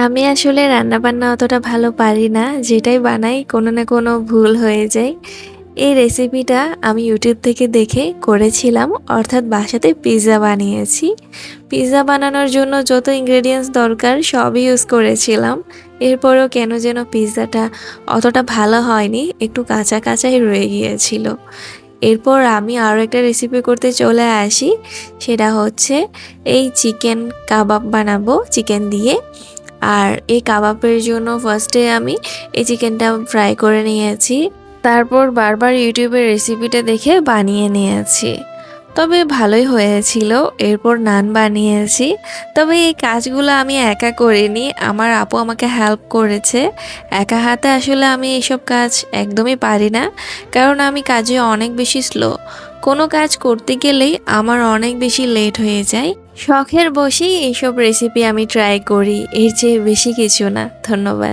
আমি আসলে রান্নাবান্না অতটা ভালো পারি না। যেটাই বানাই কোনো না কোনো ভুল হয়ে যায়। এই রেসিপিটা আমি ইউটিউব থেকে দেখে করেছিলাম। অর্থাৎ বাসাতে পিৎজা বানিয়েছি। পিৎজা বানানোর জন্য যত ইনগ্রেডিয়েন্টস দরকার সবই ইউজ করেছিলাম। এরপরেও কেন যেন পিৎজাটা অতটা ভালো হয়নি। একটু কাঁচা কাঁচাই রয়ে গিয়েছিল। এরপর আমি আরও একটা রেসিপি করতে চলে আসি। সেটা হচ্ছে এই চিকেন কাবাব বানাবো চিকেন দিয়ে। আর এই কাবাবের জন্য ফার্স্টে আমি এই চিকেনটা ফ্রাই করে নিয়েছি। তারপর বারবার ইউটিউবের রেসিপিটা দেখে বানিয়ে নিয়েছি। তবে ভালোই হয়েছিল। এরপর নান বানিয়েছি। তবে এই কাজগুলো আমি একা করিনি, আমার আপু আমাকে হেল্প করেছে। একা হাতে আসলে আমি এইসব কাজ একদমই পারি না, কারণ আমি কাজে অনেক বেশি স্লো। কোনো কাজ করতে গেলেই আমার অনেক বেশি লেট হয়ে যায়। শখের বশেই এইসব রেসিপি আমি ট্রাই করি, এর চেয়ে বেশি কিছু না। ধন্যবাদ।